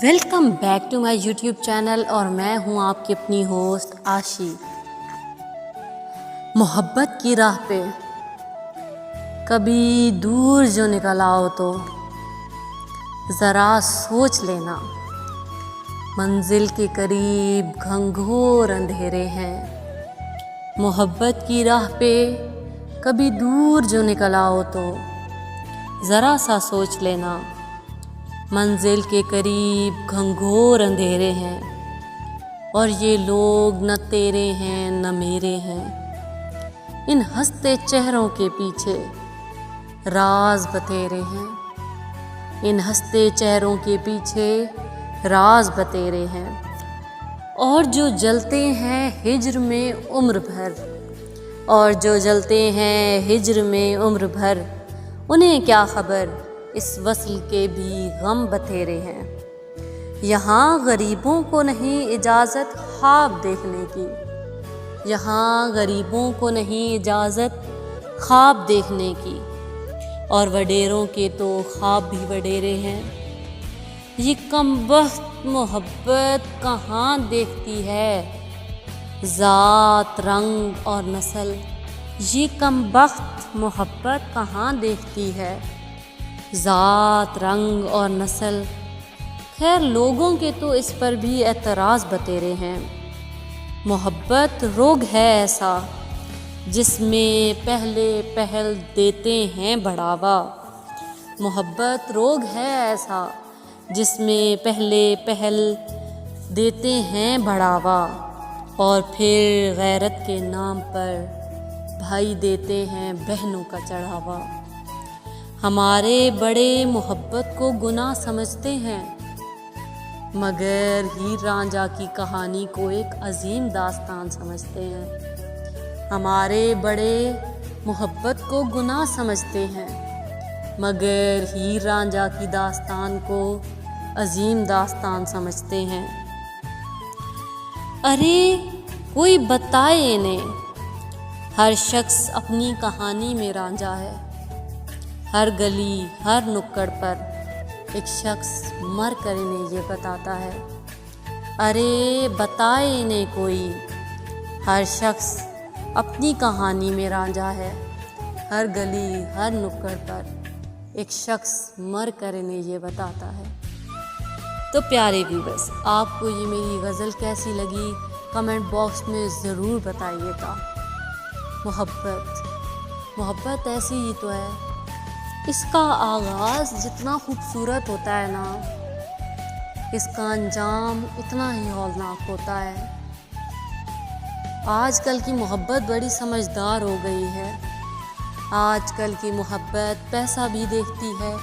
Welcome back to my YouTube channel اور میں ہوں آپ کی اپنی ہوسٹ عاشی۔ محبت کی راہ پہ کبھی دور جو نکل آؤ تو ذرا سوچ لینا، منزل کے قریب گھنگھور اندھیرے ہیں۔ محبت کی راہ پہ کبھی دور جو نکل آؤ تو ذرا سا سوچ لینا، منزل کے قریب گھنگھور اندھیرے ہیں، اور یہ لوگ نہ تیرے ہیں نہ میرے ہیں۔ ان ہنستے چہروں کے پیچھے راز بتیرے ہیں، ان ہنستے چہروں کے پیچھے راز بتیرے ہیں، اور جو جلتے ہیں ہجر میں عمر بھر، اور جو جلتے ہیں ہجر میں عمر بھر، انہیں کیا خبر اس وصل کے بھی غم بتیرے ہیں۔ یہاں غریبوں کو نہیں اجازت خواب دیکھنے کی، یہاں غریبوں کو نہیں اجازت خواب دیکھنے کی، اور وڈیروں کے تو خواب بھی وڈیرے ہیں۔ یہ کم بخت محبت کہاں دیکھتی ہے ذات رنگ اور نسل، یہ کم بخت محبت کہاں دیکھتی ہے ذات رنگ اور نسل۔ خیر لوگوں کے تو اس پر بھی اعتراض بتیرے ہیں۔ محبت روگ ہے ایسا جس میں پہلے پہل دیتے ہیں بڑھاوا، محبت روگ ہے ایسا جس میں پہلے پہل دیتے ہیں بڑھاوا، اور پھر غیرت کے نام پر بھائی دیتے ہیں بہنوں کا چڑھاوا۔ ہمارے بڑے محبت کو گناہ سمجھتے ہیں، مگر ہیر رانجھا کی کہانی کو ایک عظیم داستان سمجھتے ہیں۔ ہمارے بڑے محبت کو گناہ سمجھتے ہیں، مگر ہیر رانجھا کی داستان کو عظیم داستان سمجھتے ہیں۔ ارے کوئی بتائے انہیں، ہر شخص اپنی کہانی میں رانجھا ہے، ہر گلی ہر نکڑ پر ایک شخص مر کر انہیں یہ بتاتا ہے۔ ارے بتائے انہیں کوئی، ہر شخص اپنی کہانی میں رانجھا ہے، ہر گلی ہر نکڑ پر ایک شخص مر کر انہیں یہ بتاتا ہے۔ تو پیارے ویورز، آپ کو یہ میری غزل کیسی لگی کمنٹ باکس میں ضرور بتائیے گا۔ محبت ایسی ہی تو ہے، اس کا آغاز جتنا خوبصورت ہوتا ہے نا، اس کا انجام اتنا ہی ہولناک ہوتا ہے۔ آج کل کی محبت بڑی سمجھدار ہو گئی ہے، آج کل کی محبت پیسہ بھی دیکھتی ہے،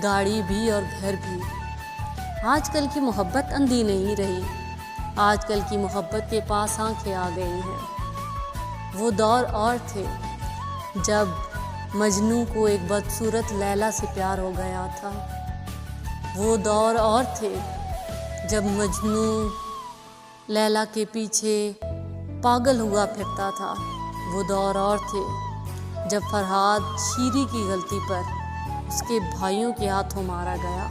گاڑی بھی اور گھر بھی۔ آج کل کی محبت اندھی نہیں رہی، آج کل کی محبت کے پاس آنکھیں آ گئی ہیں۔ وہ دور اور تھے جب مجنوں کو ایک بدصورت لیلا سے پیار ہو گیا تھا، وہ دور اور تھے جب مجنوں لیلا کے پیچھے پاگل ہوا پھرتا تھا، وہ دور اور تھے جب فرحاد شیری کی غلطی پر اس کے بھائیوں کے ہاتھوں مارا گیا،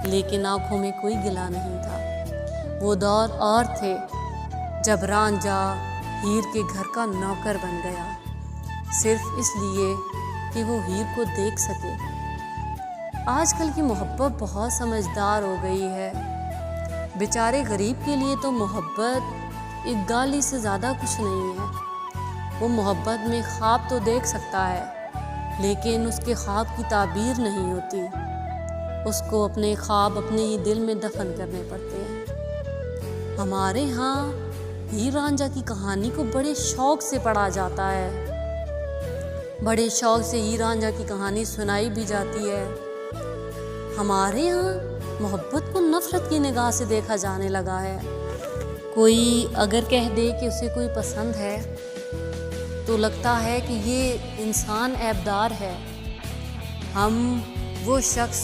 لیکن آنکھوں میں کوئی گلہ نہیں تھا۔ وہ دور اور تھے جب رانجھا ہیر کے گھر کا نوکر بن گیا، صرف اس لیے کہ وہ ہیر کو دیکھ سکے۔ آج کل کی محبت بہت سمجھدار ہو گئی ہے، بیچارے غریب کے لیے تو محبت ایک گالی سے زیادہ کچھ نہیں ہے۔ وہ محبت میں خواب تو دیکھ سکتا ہے، لیکن اس کے خواب کی تعبیر نہیں ہوتی، اس کو اپنے خواب اپنے ہی دل میں دفن کرنے پڑتے ہیں۔ ہمارے ہاں ہیر رانجھا کی کہانی کو بڑے شوق سے پڑھا جاتا ہے، بڑے شوق سے ہیر رانجھا کی کہانی سنائی بھی جاتی ہے۔ ہمارے یہاں محبت کو نفرت کی نگاہ سے دیکھا جانے لگا ہے۔ کوئی اگر کہہ دے کہ اسے کوئی پسند ہے تو لگتا ہے کہ یہ انسان عیبدار ہے۔ ہم وہ شخص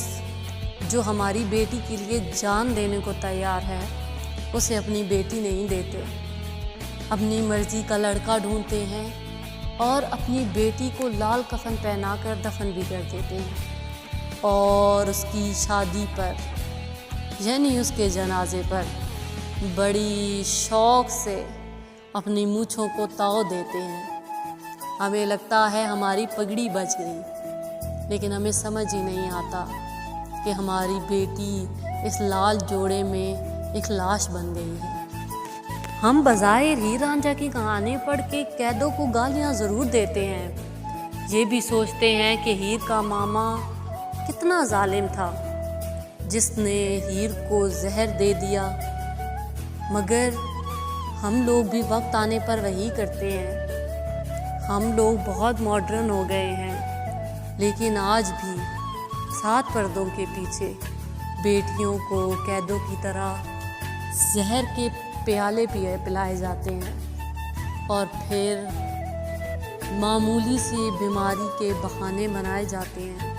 جو ہماری بیٹی کے لیے جان دینے کو تیار ہے، اسے اپنی بیٹی نہیں دیتے، اپنی مرضی کا لڑکا ڈھونڈتے ہیں اور اپنی بیٹی کو لال کفن پہنا کر دفن بھی کر دیتے ہیں، اور اس کی شادی پر یعنی اس کے جنازے پر بڑی شوق سے اپنی مونچھوں کو تاؤ دیتے ہیں۔ ہمیں لگتا ہے ہماری پگڑی بچ گئی، لیکن ہمیں سمجھ ہی نہیں آتا کہ ہماری بیٹی اس لال جوڑے میں ایک لاش بن گئی ہے۔ ہم بظاہر ہی رانجھا کی کہانی پڑھ کے قیدوں کو گالیاں ضرور دیتے ہیں، یہ بھی سوچتے ہیں کہ ہیر کا ماما کتنا ظالم تھا جس نے ہیر کو زہر دے دیا، مگر ہم لوگ بھی وقت آنے پر وہی کرتے ہیں۔ ہم لوگ بہت ماڈرن ہو گئے ہیں، لیکن آج بھی 7 پردوں کے پیچھے بیٹیوں کو قیدوں کی طرح زہر کے پیالے پلائے جاتے ہیں، اور پھر معمولی سی بیماری کے بہانے بنائے جاتے ہیں۔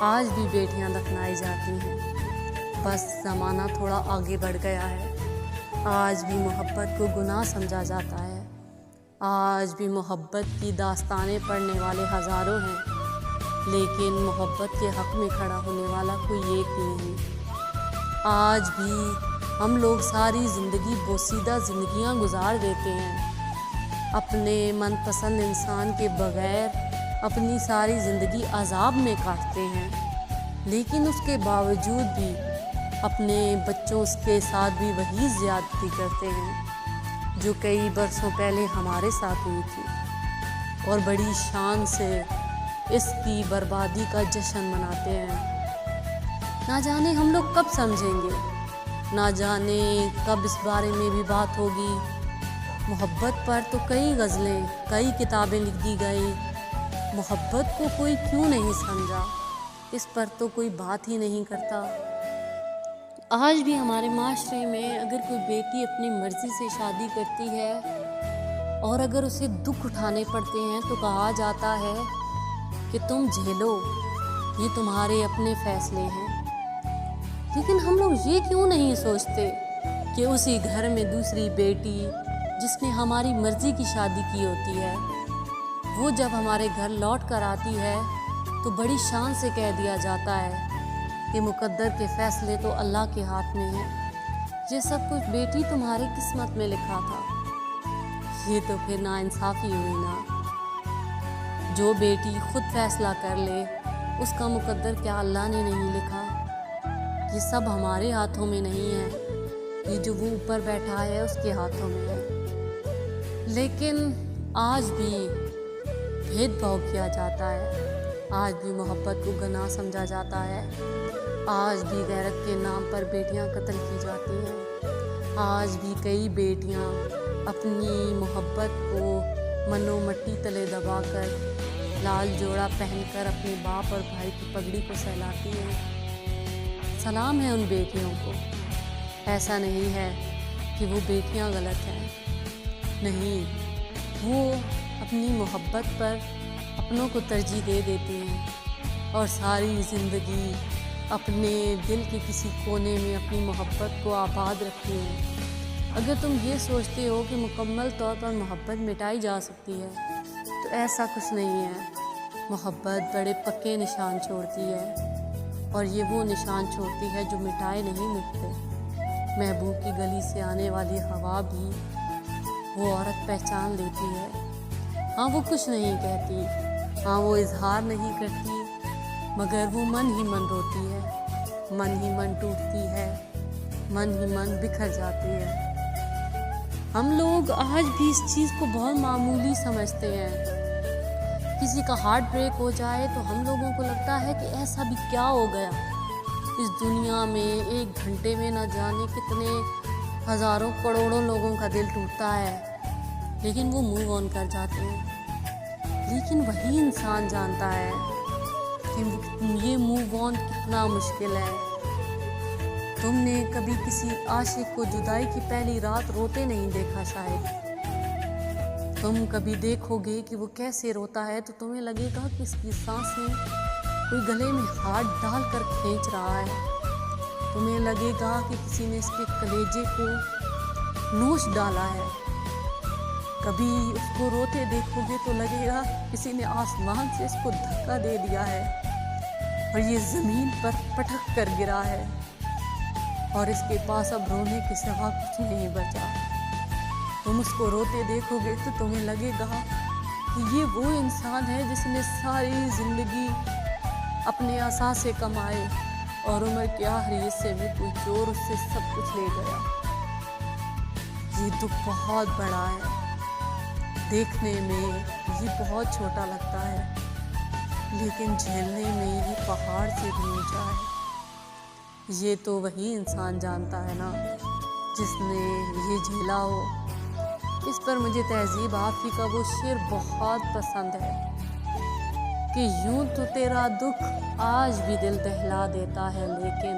آج بھی بیٹیاں دفنائی جاتی ہیں، بس زمانہ تھوڑا آگے بڑھ گیا ہے۔ آج بھی محبت کو گناہ سمجھا جاتا ہے، آج بھی محبت کی داستانیں پڑھنے والے ہزاروں ہیں، لیکن محبت کے حق میں کھڑا ہونے والا کوئی ایک بھی نہیں۔ آج بھی ہم لوگ ساری زندگی بوسیدہ زندگیاں گزار دیتے ہیں، اپنے من پسند انسان کے بغیر اپنی ساری زندگی عذاب میں کاٹتے ہیں، لیکن اس کے باوجود بھی اپنے بچوں کے ساتھ بھی وہی زیادتی کرتے ہیں جو کئی برسوں پہلے ہمارے ساتھ ہوئی تھی، اور بڑی شان سے اس کی بربادی کا جشن مناتے ہیں۔ نہ جانے ہم لوگ کب سمجھیں گے، نہ جانے کب اس بارے میں بھی بات ہوگی۔ محبت پر تو کئی غزلیں، کئی کتابیں لکھ دی گئی، محبت کو کوئی کیوں نہیں سمجھا، اس پر تو کوئی بات ہی نہیں کرتا۔ آج بھی ہمارے معاشرے میں اگر کوئی بیٹی اپنی مرضی سے شادی کرتی ہے اور اگر اسے دکھ اٹھانے پڑتے ہیں تو کہا جاتا ہے کہ تم جھیلو، یہ تمہارے اپنے فیصلے ہیں۔ لیکن ہم لوگ یہ کیوں نہیں سوچتے کہ اسی گھر میں دوسری بیٹی جس نے ہماری مرضی کی شادی کی ہوتی ہے، وہ جب ہمارے گھر لوٹ کر آتی ہے تو بڑی شان سے کہہ دیا جاتا ہے کہ مقدر کے فیصلے تو اللہ کے ہاتھ میں ہیں، یہ سب کچھ بیٹی تمہاری قسمت میں لکھا تھا۔ یہ تو پھر ناانصافی ہوئی نا۔ جو بیٹی خود فیصلہ کر لے اس کا مقدر کیا اللہ نے نہیں لکھا؟ یہ سب ہمارے ہاتھوں میں نہیں ہے، یہ جو وہ اوپر بیٹھا ہے اس کے ہاتھوں میں ہے۔ لیکن آج بھی بھید بھاؤ کیا جاتا ہے، آج بھی محبت کو گناہ سمجھا جاتا ہے، آج بھی غیرت کے نام پر بیٹیاں قتل کی جاتی ہیں، آج بھی کئی بیٹیاں اپنی محبت کو منو مٹی تلے دبا کر لال جوڑا پہن کر اپنے باپ اور بھائی کی پگڑی کو سہلاتی ہیں۔ سلام ہے ان بیٹیوں کو، ایسا نہیں ہے کہ وہ بیٹیاں غلط ہیں، نہیں، وہ اپنی محبت پر اپنوں کو ترجیح دے دیتی ہیں اور ساری زندگی اپنے دل کے کسی کونے میں اپنی محبت کو آباد رکھتی ہیں۔ اگر تم یہ سوچتے ہو کہ مکمل طور پر محبت مٹائی جا سکتی ہے تو ایسا کچھ نہیں ہے۔ محبت بڑے پکے نشان چھوڑتی ہے، اور یہ وہ نشان چھوڑتی ہے جو مٹائے نہیں مٹتے۔ محبوب کی گلی سے آنے والی ہوا بھی وہ عورت پہچان لیتی ہے۔ ہاں وہ کچھ نہیں کہتی، ہاں وہ اظہار نہیں کرتی، مگر وہ من ہی من روتی ہے، من ہی من ٹوٹتی ہے، من ہی من بکھر جاتی ہے۔ ہم لوگ آج بھی اس چیز کو بہت معمولی سمجھتے ہیں۔ کسی کا ہارٹ بریک ہو جائے تو ہم لوگوں کو لگتا ہے کہ ایسا بھی کیا ہو گیا، اس دنیا میں 1 گھنٹے میں نہ جانے کتنے ہزاروں کروڑوں لوگوں کا دل ٹوٹتا ہے، لیکن وہ موو آن کر جاتے ہیں۔ لیکن وہی انسان جانتا ہے کہ یہ موو آن کتنا مشکل ہے۔ تم نے کبھی کسی عاشق کو جدائی کی پہلی رات روتے نہیں دیکھا، شاید تم کبھی دیکھو گے کہ وہ کیسے روتا ہے تو تمہیں لگے گا کہ اس کی سانسیں کوئی گلے میں ہاتھ ڈال کر کھینچ رہا ہے، تمہیں لگے گا کہ کسی نے اس کے کلیجے کو نوچ ڈالا ہے۔ کبھی اس کو روتے دیکھو گے تو لگے گا کسی نے آسمان سے اس کو دھکا دے دیا ہے اور یہ زمین پر پٹک کر گرا ہے۔ اور اس کے پاس اب رونے کے سوا کچھ نہیں بچا۔ تم اس کو روتے دیکھو گے تو تمہیں لگے گا کہ یہ وہ انسان ہے جس نے ساری زندگی اپنے عصا سے کمائے اور عمر کے آخری حصے میں کوئی چور اس سے سب کچھ لے گیا۔ یہ دکھ بہت بڑا ہے، دیکھنے میں یہ بہت چھوٹا لگتا ہے، لیکن جھیلنے میں یہ پہاڑ سے بھی اونچا ہے۔ یہ تو وہی انسان جانتا ہے نا جس نے یہ جھیلا ہو۔ اس پر مجھے تہذیب آفی کا وہ شعر بہت پسند ہے کہ یوں تو تیرا دکھ آج بھی دل دہلا دیتا ہے، لیکن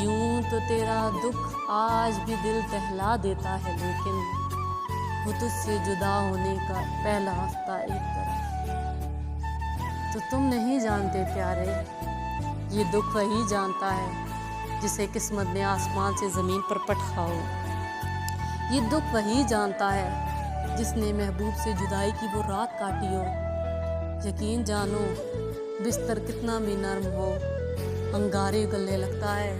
یوں تو تیرا دکھ آج بھی دل دہلا دیتا ہے، لیکن وہ تجھ سے جدا ہونے کا پہلا ہفتہ ایک طرف۔ تو تم نہیں جانتے پیارے، یہ دکھ وہی جانتا ہے جسے قسمت نے آسمان سے زمین پر پٹھا ہو۔ یہ دکھ وہی جانتا ہے جس نے محبوب سے جدائی کی وہ رات کاٹی ہو۔ یقین جانو بستر کتنا بھی نرم ہو، انگارے گلنے لگتا ہے۔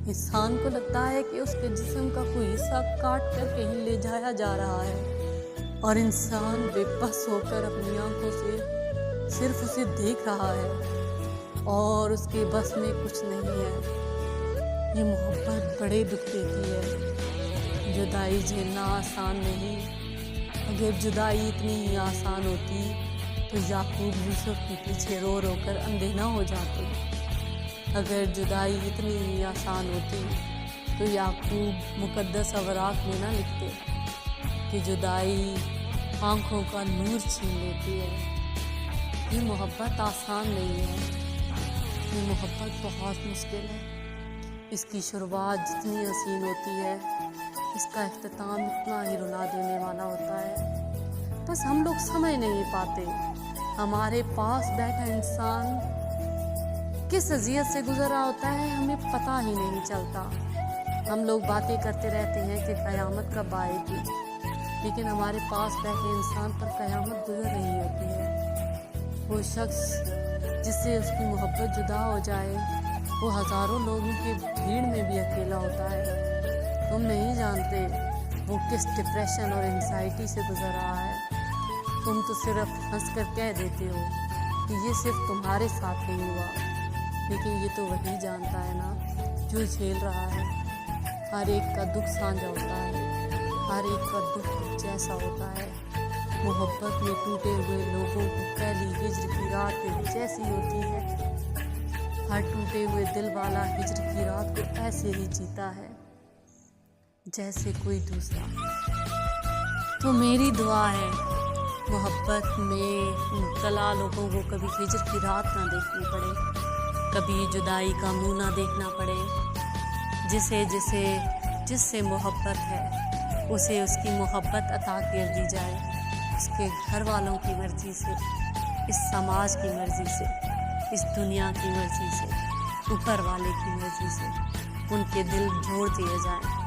انسان کو لگتا ہے کہ اس کے جسم کا کوئی حصہ کاٹ کر کہیں لے جایا جا رہا ہے، اور انسان بے بس ہو کر اپنی آنکھوں سے صرف اسے دیکھ رہا ہے اور اس کے بس میں کچھ نہیں ہے۔ یہ محبت بڑے دکھ دیتی ہے۔ جدائی جھیلنا آسان نہیں۔ اگر جدائی اتنی ہی آسان ہوتی تو یعقوب یوسف کے پیچھے رو رو کر اندھے نہ ہو جاتے۔ اگر جدائی اتنی ہی آسان ہوتی تو یعقوب مقدس اوراق میں نہ لکھتے کہ جدائی آنکھوں کا نور چھین لیتی ہے۔ یہ محبت آسان نہیں ہے، یہ محبت بہت مشکل ہے۔ اس کی شروعات جتنی حسین ہوتی ہے، اس کا اختتام اتنا ہی رلا دینے والا ہوتا ہے۔ بس ہم لوگ سمجھ نہیں پاتے ہمارے پاس بیٹھا انسان کس اذیت سے گزر رہا ہوتا ہے، ہمیں پتہ ہی نہیں چلتا۔ ہم لوگ باتیں کرتے رہتے ہیں کہ قیامت کب آئے گی، لیکن ہمارے پاس بیٹھے انسان پر قیامت گزر رہی ہوتی ہے۔ وہ شخص جس سے اس کی محبت جدا ہو جائے، وہ ہزاروں لوگوں کی بھیڑ میں بھی اکیلا ہوتا ہے۔ تم نہیں جانتے وہ کس ڈپریشن اور انزائٹی سے گزر رہا ہے۔ تم تو صرف ہنس کر کہہ دیتے ہو کہ یہ صرف تمہارے ساتھ نہیں ہوا، لیکن یہ تو وہی جانتا ہے نا جو جھیل رہا ہے۔ ہر ایک کا دکھ سانجھا ہوتا ہے، ہر ایک کا دکھ جیسا ہوتا ہے۔ محبت میں ٹوٹے ہوئے لوگوں کو پہلی ہجر کی رات ایک جیسی ہوتی ہے۔ ہر ٹوٹے ہوئے دل والا ہجر کی رات کو ایسے ہی جیتا ہے جیسے کوئی دوسرا۔ تو میری دعا ہے محبت میں مبتلا لوگوں کو کبھی ہجر کی رات نہ دیکھنی پڑے، کبھی جدائی کا منہ نہ دیکھنا پڑے۔ جس سے محبت ہے اسے اس کی محبت عطا کر دی جائے، اس کے گھر والوں کی مرضی سے، اس سماج کی مرضی سے، اس دنیا کی مرضی سے، اوپر والے کی مرضی سے ان کے دل جوڑ دیے جائیں۔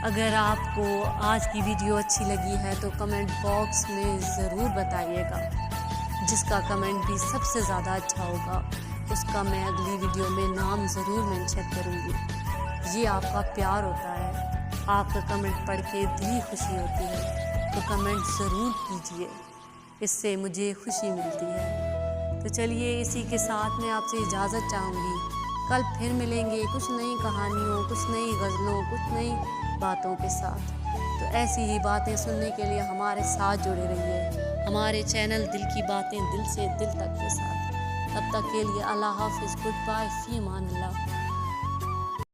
اگر آپ کو آج کی ویڈیو اچھی لگی ہے تو کمنٹ باکس میں ضرور بتائیے گا۔ جس کا کمنٹ بھی سب سے زیادہ اچھا ہوگا اس کا میں اگلی ویڈیو میں نام ضرور مینشن کروں گی۔ یہ آپ کا پیار ہوتا ہے، آپ کا کمنٹ پڑھ کے دلی خوشی ہوتی ہے، تو کمنٹ ضرور کیجیے، اس سے مجھے خوشی ملتی ہے۔ تو چلیے اسی کے ساتھ میں آپ سے اجازت چاہوں گی۔ کل پھر ملیں گے کچھ نئی کہانیوں، کچھ نئی غزلوں، کچھ نئی باتوں کے ساتھ۔ تو ایسی ہی باتیں سننے کے لیے ہمارے ساتھ جڑے رہیے، ہمارے چینل دل کی باتیں دل سے دل تک کے ساتھ۔ تب تک کے لیے اللہ حافظ، گڈ بائے، فی امان اللہ۔